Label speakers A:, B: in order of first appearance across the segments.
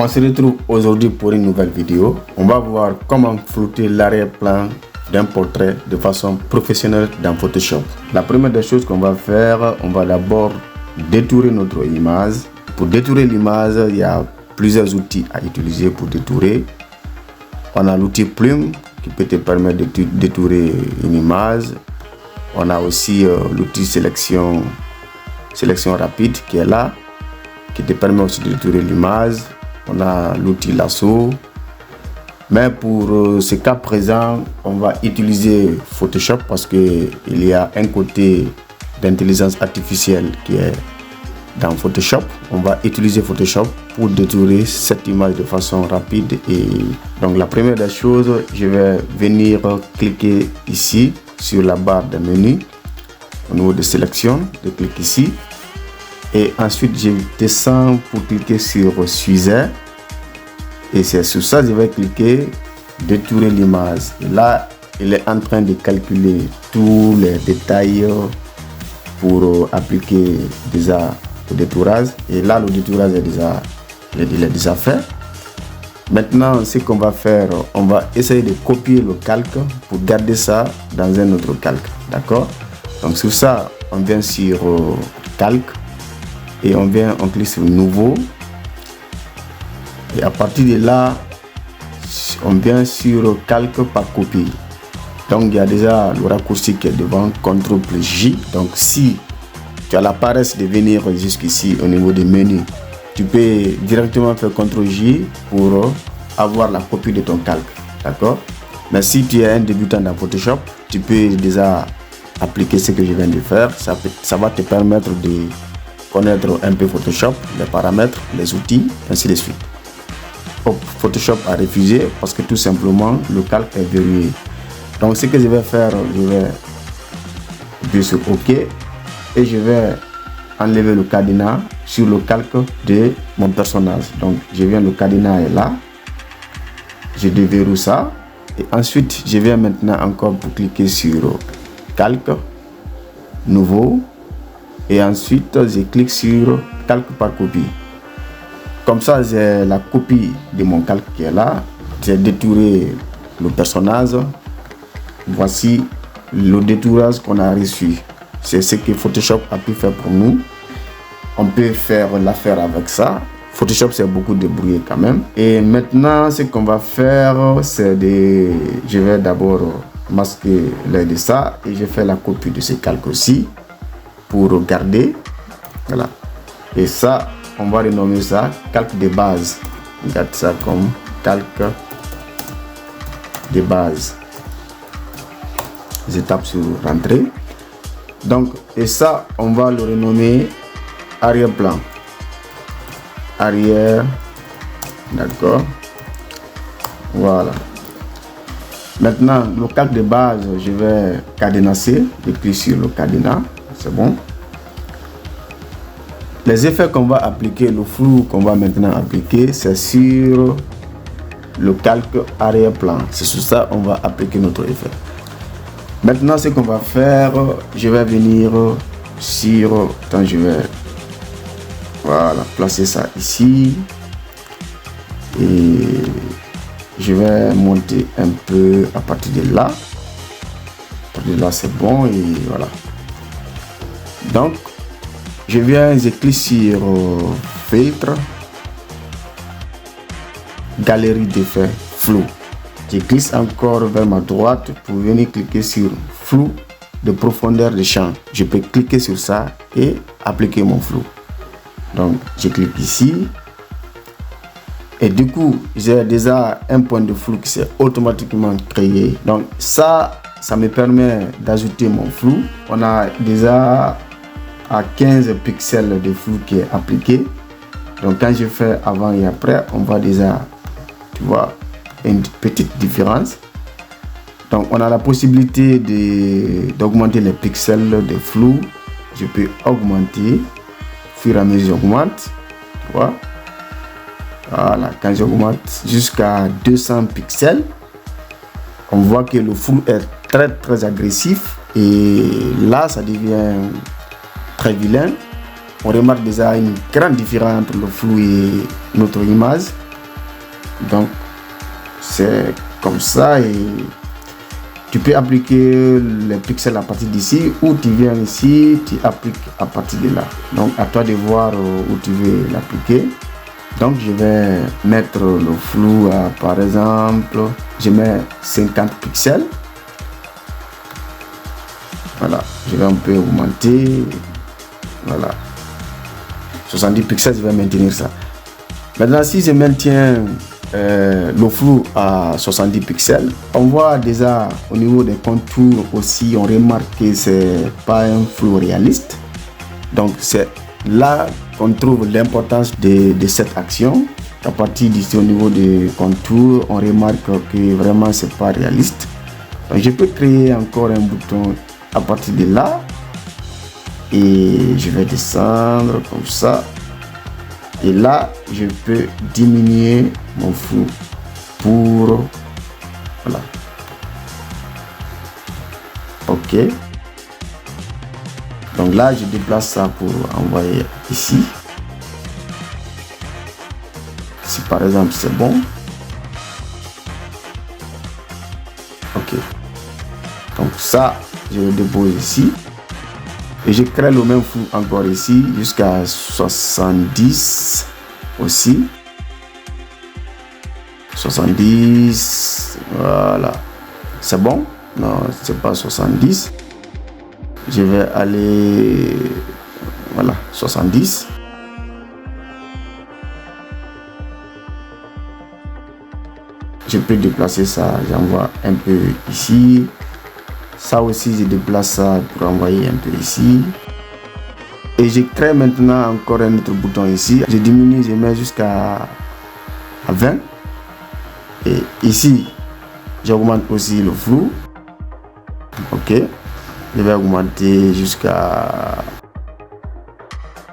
A: On se retrouve aujourd'hui pour une nouvelle vidéo. On va voir comment flouter l'arrière-plan d'un portrait de façon professionnelle dans Photoshop. La première des choses qu'on va faire, on va d'abord détourer notre image. Pour détourer l'image, il y a plusieurs outils à utiliser pour détourer. On a l'outil plume qui peut te permettre de détourer une image. On a aussi l'outil sélection rapide qui est là, qui te permet aussi de détourer l'image. On a l'outil lasso. Mais pour ce cas présent, on va utiliser Photoshop parce qu'il y a un côté d'intelligence artificielle qui est dans Photoshop. On va utiliser Photoshop pour détourer cette image de façon rapide. Et donc la première des choses, je vais venir cliquer ici sur la barre de menu au niveau de sélection. Je clique ici et ensuite je descends pour cliquer sur Suizer. Et c'est sur ça que je vais cliquer détourer l'image. Et là, il est en train de calculer tous les détails pour appliquer déjà le détourage. Et là, le détourage est déjà fait. Maintenant, ce qu'on va faire, on va essayer de copier le calque pour garder ça dans un autre calque. D'accord? Donc sur ça, on vient sur calque et on clique sur nouveau. Et à partir de là, on vient sur calque par copie. Donc il y a déjà le raccourci qui est devant, CTRL plus J. Donc si tu as la paresse de venir jusqu'ici au niveau des menus, tu peux directement faire CTRL J pour avoir la copie de ton calque. D'accord? Mais si tu es un débutant dans Photoshop, tu peux déjà appliquer ce que je viens de faire. Ça va te permettre de connaître un peu Photoshop, les paramètres, les outils, ainsi de suite. Photoshop a refusé parce que tout simplement le calque est verrouillé. Donc ce que je vais faire, je vais appuyer sur OK et je vais enlever le cadenas sur le calque de mon personnage. Donc je viens, le cadenas est là, je déverrouille ça et ensuite je viens maintenant encore pour cliquer sur calque, nouveau, et ensuite je clique sur calque par copie. Comme ça, j'ai la copie de mon calque qui est là. J'ai détouré le personnage. Voici le détourage qu'on a reçu. C'est ce que Photoshop a pu faire pour nous. On peut faire l'affaire avec ça. Photoshop s'est beaucoup débrouillé quand même. Et maintenant, ce qu'on va faire, c'est de... Je vais d'abord masquer l'air de ça. Et je fais la copie de ce calque aussi pour garder. Voilà. Et ça, on va renommer ça calque de base. On garde ça comme calque de base. Je tape sur rentrée. Donc, et ça, on va le renommer arrière-plan. Arrière. D'accord. Voilà. Maintenant, le calque de base, je vais cadenasser. Je clique sur le cadenas. C'est bon. Les effets qu'on va appliquer, le flou qu'on va maintenant appliquer, c'est sur le calque arrière-plan. C'est sur ça qu'on va appliquer notre effet. Maintenant, ce qu'on va faire, je vais venir sur... Attends, je vais... Voilà, placer ça ici. Et je vais monter un peu à partir de là. À partir de là, c'est bon et voilà. Donc, je viens, je clique sur filtre, galerie d'effets, flou. Je glisse encore vers ma droite pour venir cliquer sur flou de profondeur de champ. Je peux cliquer sur ça et appliquer mon flou. Donc je clique ici et du coup j'ai déjà un point de flou qui s'est automatiquement créé. Donc ça me permet d'ajouter mon flou. On a déjà à 15 pixels de flou qui est appliqué. Donc quand je fais avant et après, on voit déjà, tu vois, une petite différence. Donc on a la possibilité d'augmenter les pixels de flou. Je peux augmenter au fur et à mesure j'augmente, tu vois. Voilà, quand j'augmente jusqu'à 200 pixels, on voit que le flou est très agressif et là ça devient très vilain. On remarque déjà une grande différence entre le flou et notre image. Donc c'est comme ça, et tu peux appliquer les pixels à partir d'ici, ou tu viens ici, tu appliques à partir de là. Donc à toi de voir où tu veux l'appliquer. Donc je vais mettre le flou à, par exemple, je mets 50 pixels. Voilà, je vais un peu augmenter. Voilà, 70 pixels, je vais maintenir ça. Maintenant, si je maintiens le flou à 70 pixels, on voit déjà au niveau des contours aussi, on remarque que c'est pas un flou réaliste. Donc c'est là qu'on trouve l'importance de cette action. À partir d'ici au niveau des contours, on remarque que vraiment c'est pas réaliste. Donc je peux créer encore un bouton à partir de là, et je vais descendre comme ça, et là je peux diminuer mon flou pour, voilà, ok. Donc là je déplace ça pour envoyer ici. Si par exemple c'est bon, ok. Donc ça je le dépose ici, et je crée le même flou encore ici jusqu'à 70 aussi. 70, voilà, c'est bon. Non, c'est pas 70. Je vais aller, voilà, 70. Je peux déplacer ça, j'envoie un peu ici. Ça aussi, je déplace ça pour envoyer un peu ici. Et je crée maintenant encore un autre bouton ici. Je diminue, je mets jusqu'à 20. Et ici, j'augmente aussi le flou. Ok. Je vais augmenter jusqu'à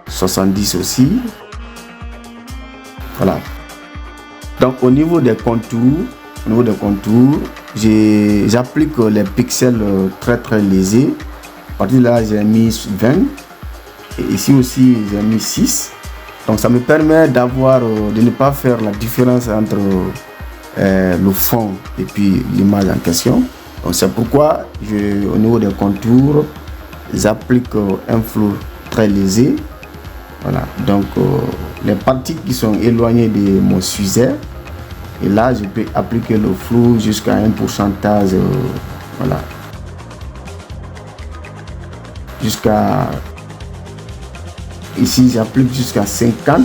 A: 70 aussi. Voilà. Donc au niveau des contours, j'applique les pixels très légers. À partir de là, j'ai mis 20. Et ici aussi, j'ai mis 6. Donc ça me permet d'avoir, de ne pas faire la différence entre le fond et puis l'image en question. Donc c'est pourquoi au niveau des contours, j'applique un flou très léger. Voilà, donc les parties qui sont éloignées de mon sujet, et là je peux appliquer le flou jusqu'à un pourcentage, voilà, jusqu'à ici j'applique jusqu'à 50.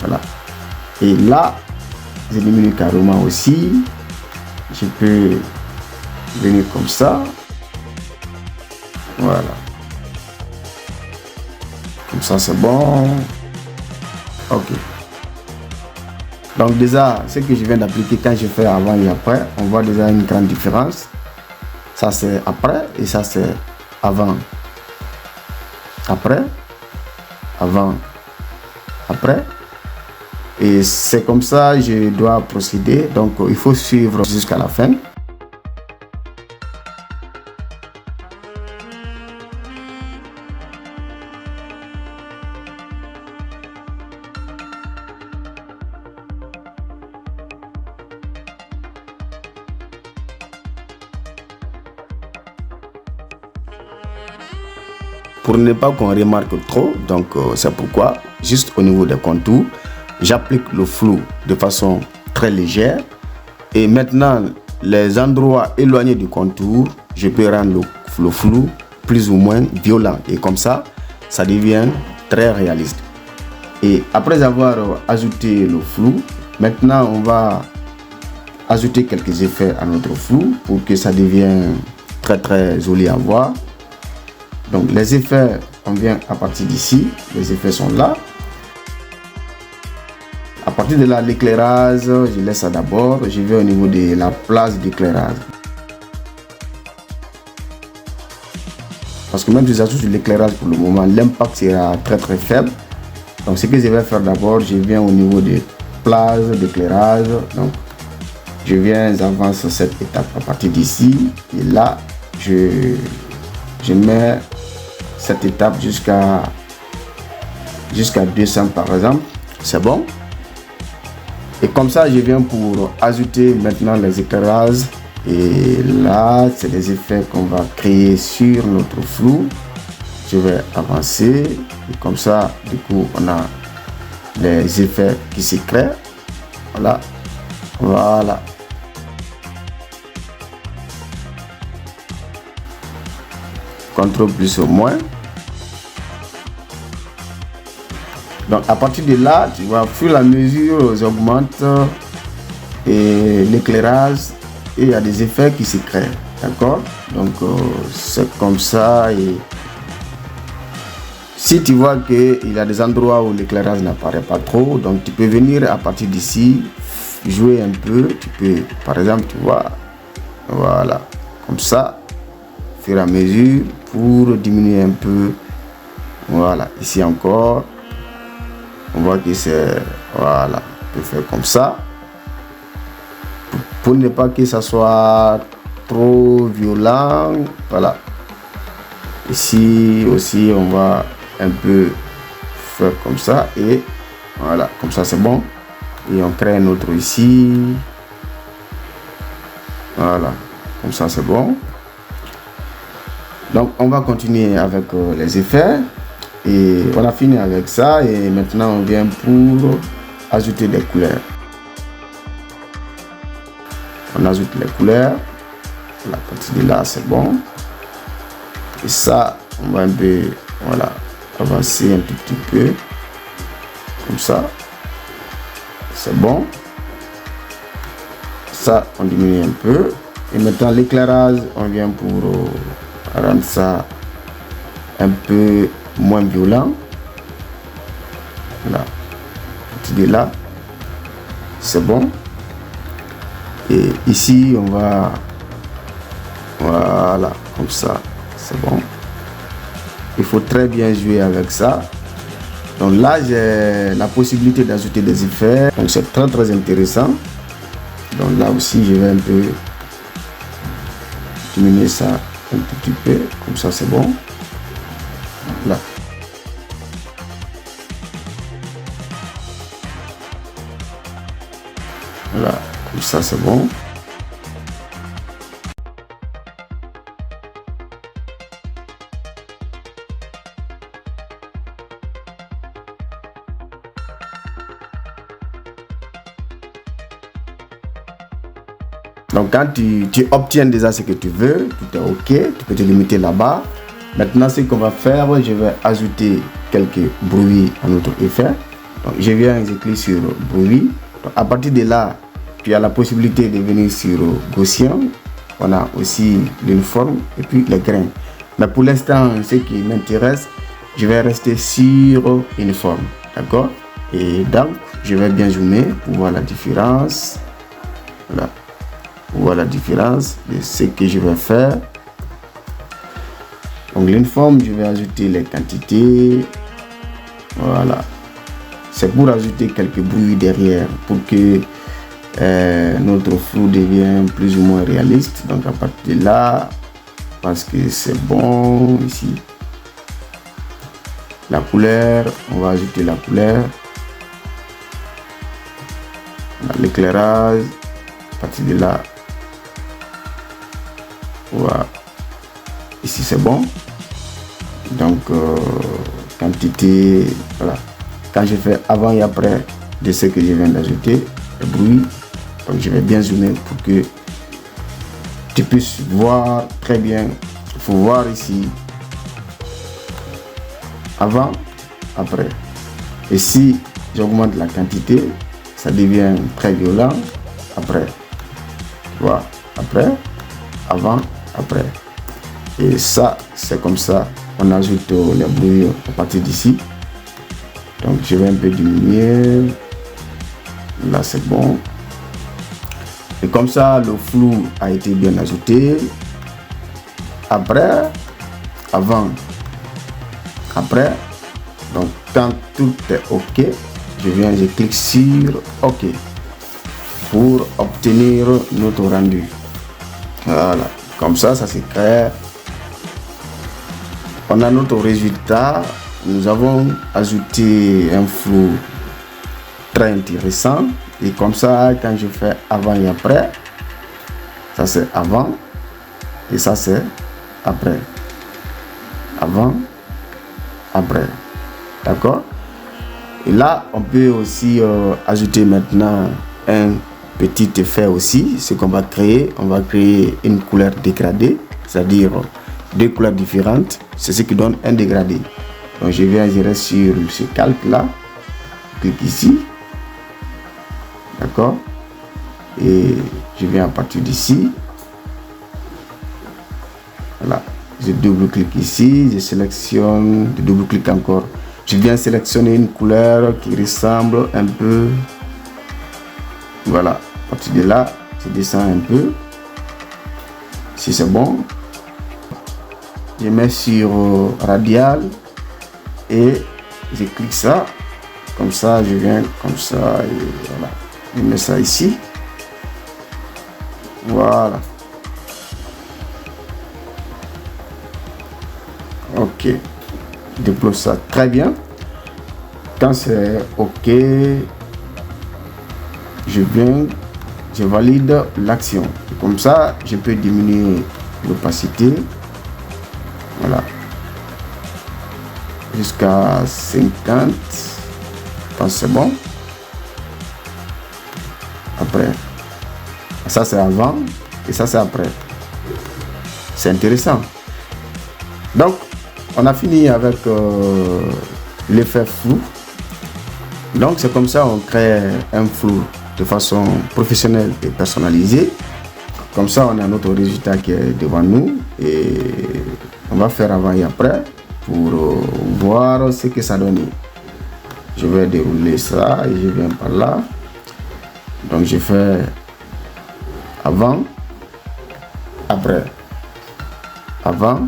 A: Voilà, et là je diminue carrément aussi. Je peux venir comme ça, voilà, comme ça c'est bon. Ok, donc déjà ce que je viens d'appliquer, quand je fais avant et après, on voit déjà une grande différence. Ça c'est après, et ça c'est avant, après, avant, après. Et c'est comme ça je dois procéder. Donc il faut suivre jusqu'à la fin. Pour ne pas qu'on remarque trop, donc c'est pourquoi juste au niveau des contours, j'applique le flou de façon très légère. Et maintenant, les endroits éloignés du contour, je peux rendre le flou plus ou moins violent. Et comme ça, ça devient très réaliste. Et après avoir ajouté le flou, maintenant on va ajouter quelques effets à notre flou pour que ça devienne très joli à voir. Donc les effets, on vient à partir d'ici, les effets sont là. À partir de là, l'éclairage, je laisse ça d'abord. Je vais au niveau de la place d'éclairage. Parce que même si j'ajoute l'éclairage pour le moment, l'impact sera très faible. Donc ce que je vais faire d'abord, je viens au niveau des places d'éclairage. Donc je viens, j'avance cette étape à partir d'ici. Et là, je mets cette étape jusqu'à 200 par exemple. C'est bon. Et comme ça, je viens pour ajouter maintenant les éclairages. Et là, c'est des effets qu'on va créer sur notre flou. Je vais avancer. Et comme ça, du coup, on a les effets qui se créent. Voilà. Voilà. CTRL plus ou moins. Donc à partir de là, tu vois, au fur et à mesure, j'augmente l'éclairage et il y a des effets qui se créent. D'accord? Donc c'est comme ça. Et si tu vois qu'il y a des endroits où l'éclairage n'apparaît pas trop, donc tu peux venir à partir d'ici, jouer un peu. Tu peux, par exemple, tu vois, voilà, comme ça, au fur et à mesure, pour diminuer un peu. Voilà, ici encore. On voit que c'est, voilà, on peut faire comme ça pour ne pas que ça soit trop violent. Voilà, ici aussi on va un peu faire comme ça et voilà, comme ça c'est bon. Et on crée un autre ici, voilà, comme ça c'est bon. Donc on va continuer avec les effets. Et on a fini avec ça et maintenant on vient pour ajouter des couleurs. On ajoute les couleurs. La partie de là c'est bon. Et ça on va un peu, voilà, avancer un tout petit peu. Comme ça. C'est bon. Ça on diminue un peu. Et maintenant l'éclairage, on vient pour rendre ça un peu moins violent. Là, de là, c'est bon. Et ici, on va, voilà, comme ça, c'est bon. Il faut très bien jouer avec ça. Donc là, j'ai la possibilité d'ajouter des effets. Donc c'est très très intéressant. Donc là aussi, je vais un peu diminuer ça un tout petit peu. Comme ça, c'est bon. Là. Voilà, comme ça c'est bon. Donc quand tu obtiens déjà ce que tu veux, tout est ok, tu peux te limiter là-bas. Maintenant ce qu'on va faire, je vais ajouter quelques bruits à notre effet. Donc je viens, je clique sur bruit. Donc, à partir de là, tu as la possibilité de venir sur Gaussien. On a aussi l'uniforme et puis les grains. Mais pour l'instant, ce qui m'intéresse, je vais rester sur uniforme. D'accord? Et donc, je vais bien zoomer pour voir la différence. Voilà. Pour voir la différence de ce que je vais faire. Donc, l'uniforme, je vais ajouter les quantités. Voilà. C'est pour ajouter quelques bruits derrière pour que notre flou devient plus ou moins réaliste. Donc à partir de là, parce que c'est bon ici, la couleur, on va ajouter la couleur, l'éclairage. À partir de là, voilà, ici c'est bon. Donc quantité, voilà, quand je fais avant et après de ce que je viens d'ajouter, le bruit. Donc je vais bien zoomer pour que tu puisses voir très bien. Il faut voir ici avant, après. Et si j'augmente la quantité, ça devient très violent. Après, tu vois, après, avant, après. Et ça, c'est comme ça. On ajoute les bruits à partir d'ici. Donc je vais un peu diminuer. Là c'est bon. Et comme ça, le flou a été bien ajouté. Après, avant, après. Donc, quand tout est OK, je clique sur OK pour obtenir notre rendu. Voilà. Comme ça, ça se crée. On a notre résultat. Nous avons ajouté un flou très intéressant Et comme ça, quand je fais avant et après, ça c'est avant et ça c'est après. Avant, après. D'accord? Et là, on peut aussi ajouter maintenant un petit effet aussi. Ce qu'on va créer, on va créer une couleur dégradée, c'est-à-dire deux couleurs différentes. C'est ce qui donne un dégradé. Donc je viens, je reste sur ce calque là, je clique ici, d'accord, et je viens à partir d'ici, voilà, je double-clique ici, je sélectionne, je double-clique encore, je viens sélectionner une couleur qui ressemble un peu, voilà, à partir de là, je descends un peu, si c'est bon, je mets sur radial, et je clique ça, comme ça, je viens comme ça, et voilà, je mets ça ici, voilà, ok, je déploie ça très bien. Quand c'est ok, je viens, je valide l'action, comme ça, je peux diminuer l'opacité, voilà, jusqu'à 50, je pense c'est bon. Après, ça c'est avant et ça c'est après. C'est intéressant. Donc on a fini avec l'effet flou. Donc c'est comme ça on crée un flou de façon professionnelle et personnalisée. Comme ça on a notre résultat qui est devant nous et on va faire avant et après pour voir ce que ça donne. Je vais dérouler ça et je viens par là. Donc je fais avant, après, avant,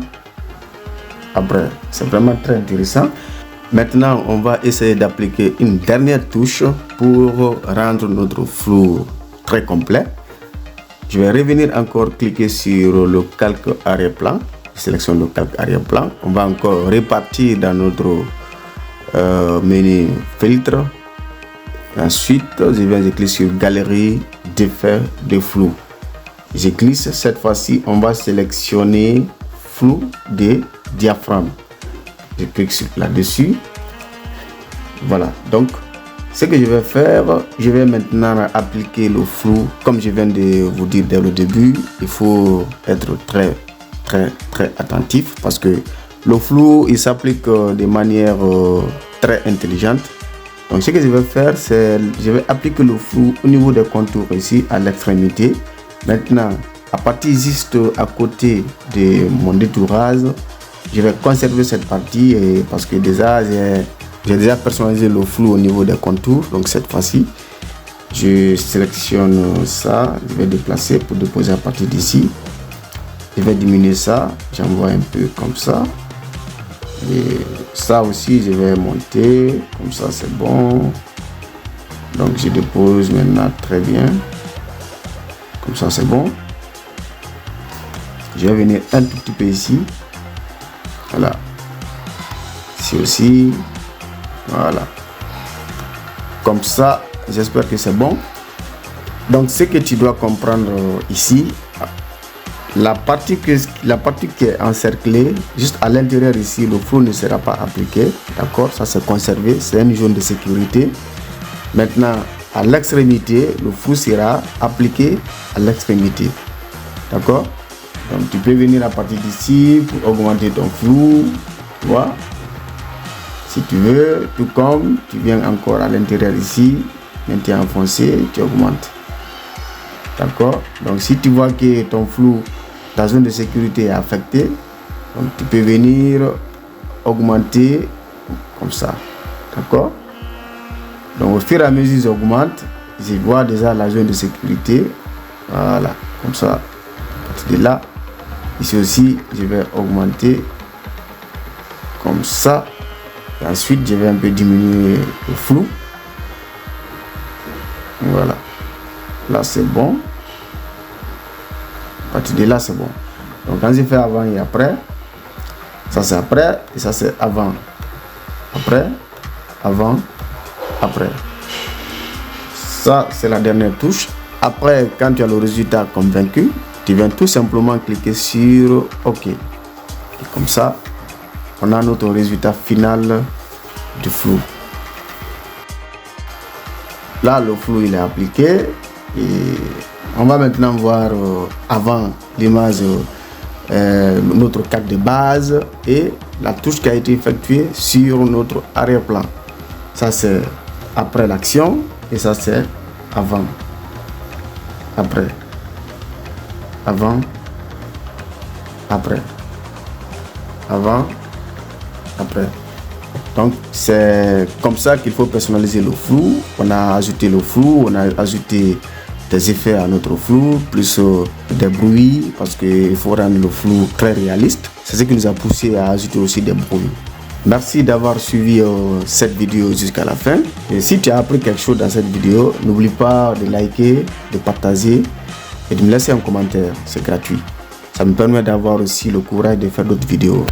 A: après. C'est vraiment très intéressant. Maintenant, on va essayer d'appliquer une dernière touche pour rendre notre flou très complet. Je vais revenir encore cliquer sur le calque arrière-plan. Je sélectionne le calque arrière-plan. On va encore repartir dans notre menu filtre. Ensuite, je clique sur galerie d'effets de flou. Je clique cette fois-ci, on va sélectionner flou de diaphragme. Je clique là-dessus. Voilà. Donc, ce que je vais faire, je vais maintenant appliquer le flou. Comme je viens de vous dire dès le début, il faut être très attentif parce que le flou, il s'applique de manière très intelligente. Donc ce que je vais faire, c'est je vais appliquer le flou au niveau des contours ici à l'extrémité. Maintenant, à partir juste à côté de mon détourage, je vais conserver cette partie parce que déjà j'ai déjà personnalisé le flou au niveau des contours. Donc cette fois-ci, je sélectionne ça, je vais déplacer pour déposer à partir d'ici. Je vais diminuer ça, j'envoie un peu comme ça. Et ça aussi, je vais monter, comme ça c'est bon. Donc je dépose maintenant très bien. Comme ça c'est bon. Je vais venir un tout petit peu ici. Voilà. Ici aussi. Voilà. Comme ça, j'espère que c'est bon. Donc ce que tu dois comprendre ici, la partie qui est encerclée, juste à l'intérieur ici, le flou ne sera pas appliqué. D'accord, ça c'est conservé, c'est une zone de sécurité. Maintenant, à l'extrémité, le flou sera appliqué à l'extrémité. D'accord, donc tu peux venir à partir d'ici pour augmenter ton flou. Tu vois, si tu veux, tout comme tu viens encore à l'intérieur ici, maintenant tu es enfoncé, tu augmentes. D'accord, donc si tu vois que ton flou, ta zone de sécurité est affectée, donc tu peux venir augmenter comme ça. D'accord, donc au fur et à mesure j'augmente, je vois déjà la zone de sécurité. Voilà, comme ça. À partir de là, ici aussi je vais augmenter comme ça et ensuite je vais un peu diminuer le flou. Voilà, là c'est bon. À partir de là c'est bon. Donc quand je fais avant et après, ça c'est après et ça c'est avant, après, avant, après. Ça, c'est la dernière touche. Après, quand tu as le résultat convaincu, tu viens tout simplement cliquer sur OK. Et comme ça, on a notre résultat final du flou. Là, le flou il est appliqué et on va maintenant voir avant l'image notre cadre de base et la touche qui a été effectuée sur notre arrière-plan. Ça c'est après l'action et ça c'est avant. Après. Avant. Après. Avant. Après. Donc c'est comme ça qu'il faut personnaliser le flou. On a ajouté le flou, on a ajouté des effets à notre flou, plus des bruits, parce qu'il faut rendre le flou très réaliste. C'est ce qui nous a poussé à ajouter aussi des bruits. Merci d'avoir suivi cette vidéo jusqu'à la fin. Et si tu as appris quelque chose dans cette vidéo, n'oublie pas de liker, de partager et de me laisser un commentaire. C'est gratuit. Ça me permet d'avoir aussi le courage de faire d'autres vidéos.